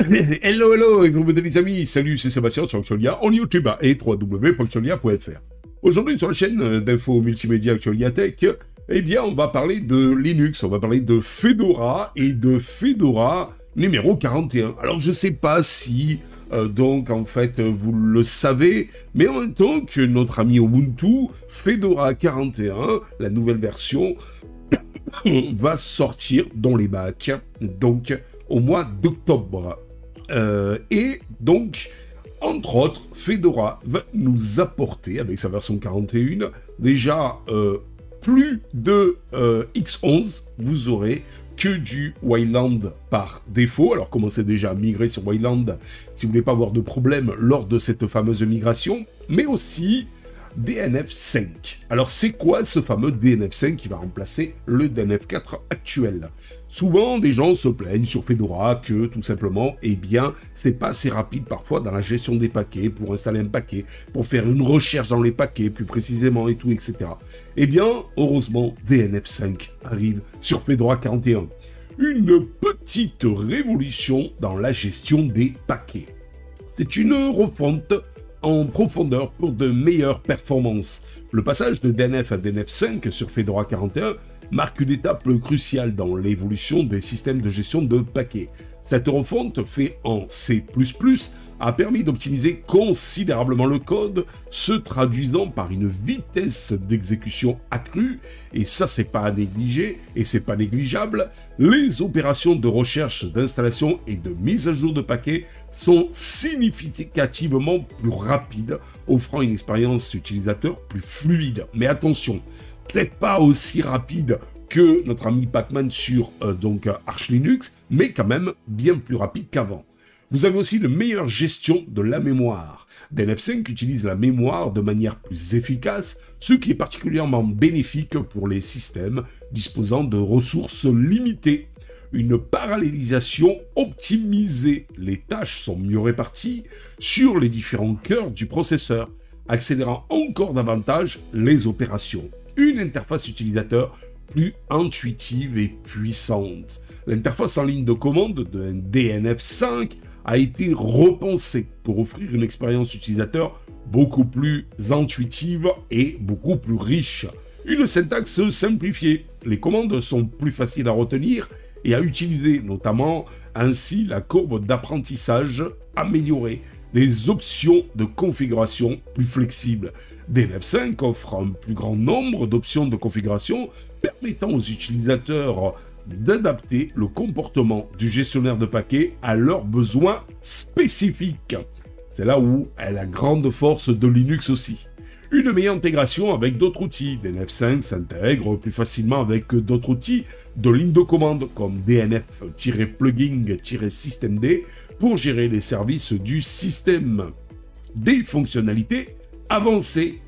Hello, hello, et vous les amis, salut, c'est Sébastien sur Actualia, en YouTube et www.actualia.fr. Aujourd'hui, sur la chaîne d'infos multimédia Actualia Tech, eh bien, on va parler de Linux, on va parler de Fedora et de Fedora numéro 41. Alors, je sais pas si, donc, en fait, vous le savez, mais en même temps que notre ami Ubuntu, Fedora 41, la nouvelle version, va sortir dans les bacs, donc, au mois d'octobre. Et donc, entre autres, Fedora va nous apporter, avec sa version 41, déjà plus de X11, vous aurez que du Wayland par défaut. Alors commencez déjà à migrer sur Wayland si vous voulez pas avoir de problème lors de cette fameuse migration, mais aussi DNF5. Alors c'est quoi ce fameux DNF5 qui va remplacer le DNF4 actuel? Souvent, des gens se plaignent sur Fedora que, tout simplement, eh bien, c'est pas assez rapide parfois dans la gestion des paquets, pour installer un paquet, pour faire une recherche dans les paquets, plus précisément, et tout, etc. Eh bien, heureusement, DNF5 arrive sur Fedora 41. Une petite révolution dans la gestion des paquets. C'est une refonte en profondeur pour de meilleures performances. Le passage de DNF à DNF5 sur Fedora 41 marque une étape cruciale dans l'évolution des systèmes de gestion de paquets. Cette refonte, faite en C++, a permis d'optimiser considérablement le code, se traduisant par une vitesse d'exécution accrue, et ça c'est pas à négliger, et c'est pas négligeable. Les opérations de recherche, d'installation et de mise à jour de paquets sont significativement plus rapides, offrant une expérience utilisateur plus fluide. Mais attention, peut-être pas aussi rapide que notre ami Pacman sur Arch Linux, mais quand même bien plus rapide qu'avant. Vous avez aussi une meilleure gestion de la mémoire. DNF5 utilise la mémoire de manière plus efficace, ce qui est particulièrement bénéfique pour les systèmes disposant de ressources limitées. Une parallélisation optimisée. Les tâches sont mieux réparties sur les différents cœurs du processeur, accélérant encore davantage les opérations. Une interface utilisateur plus intuitive et puissante. L'interface en ligne de commande de DNF5 a été repensée pour offrir une expérience utilisateur beaucoup plus intuitive et beaucoup plus riche. Une syntaxe simplifiée. Les commandes sont plus faciles à retenir et à utiliser, notamment ainsi la courbe d'apprentissage améliorée, des options de configuration plus flexibles. DNF5 offre un plus grand nombre d'options de configuration permettant aux utilisateurs d'adapter le comportement du gestionnaire de paquets à leurs besoins spécifiques. C'est là où est la grande force de Linux aussi. Une meilleure intégration avec d'autres outils. DNF5 s'intègre plus facilement avec d'autres outils de ligne de commande comme DNF-plugin-systemd pour gérer les services du système. Des fonctionnalités avancées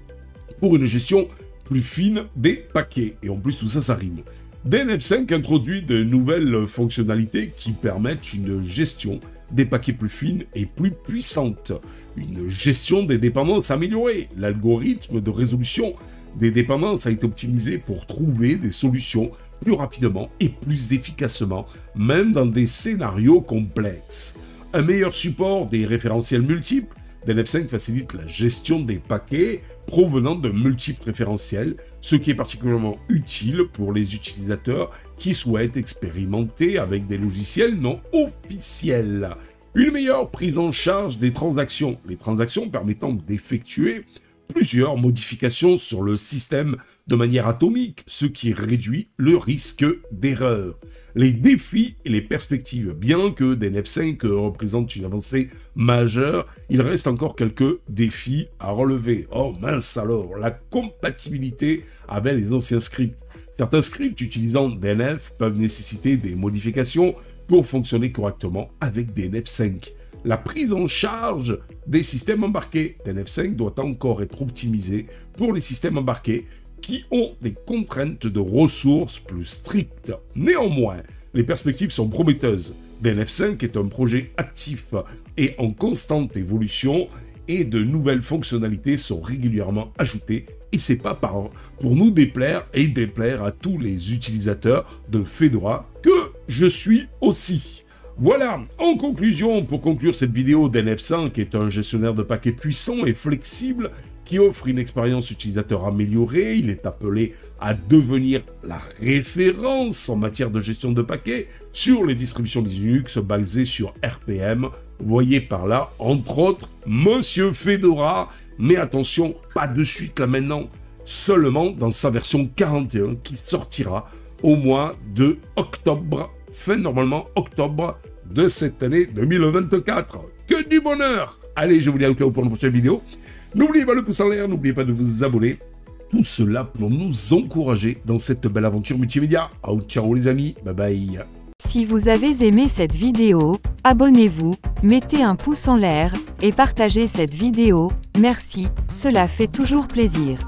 pour une gestion plus fine des paquets. Et en plus, tout ça, ça rime. DNF5 introduit de nouvelles fonctionnalités qui permettent une gestion des paquets plus fine et plus puissante. Une gestion des dépendances améliorée. L'algorithme de résolution des dépendances a été optimisé pour trouver des solutions plus rapidement et plus efficacement, même dans des scénarios complexes. Un meilleur support des référentiels multiples. DNF5 facilite la gestion des paquets provenant de multiples référentiels, ce qui est particulièrement utile pour les utilisateurs qui souhaitent expérimenter avec des logiciels non officiels. Une meilleure prise en charge des transactions, les transactions permettant d'effectuer plusieurs modifications sur le système de manière atomique, ce qui réduit le risque d'erreur. Les défis et les perspectives. Bien que DNF5 représente une avancée majeure, il reste encore quelques défis à relever. Oh mince alors, la compatibilité avec les anciens scripts. Certains scripts utilisant DNF peuvent nécessiter des modifications pour fonctionner correctement avec DNF5. La prise en charge des systèmes embarqués. DNF5 doit encore être optimisé pour les systèmes embarqués qui ont des contraintes de ressources plus strictes. Néanmoins, les perspectives sont prometteuses. DNF5 est un projet actif et en constante évolution et de nouvelles fonctionnalités sont régulièrement ajoutées et c'est pas pour nous déplaire et déplaire à tous les utilisateurs de Fedora que je suis aussi. Voilà, en conclusion, pour conclure cette vidéo, DNF5 est un gestionnaire de paquets puissant et flexible qui offre une expérience utilisateur améliorée. Il est appelé à devenir la référence en matière de gestion de paquets sur les distributions Linux basées sur RPM. Vous voyez par là, entre autres, Monsieur Fedora, mais attention, pas de suite là maintenant, seulement dans sa version 41 qui sortira au mois de octobre, fin normalement octobre de cette année 2024. Que du bonheur! Allez, je vous dis à bientôt pour une prochaine vidéo. N'oubliez pas le pouce en l'air, n'oubliez pas de vous abonner. Tout cela pour nous encourager dans cette belle aventure multimédia. Ciao les amis, bye bye. Si vous avez aimé cette vidéo, abonnez-vous, mettez un pouce en l'air, et partagez cette vidéo, merci, cela fait toujours plaisir.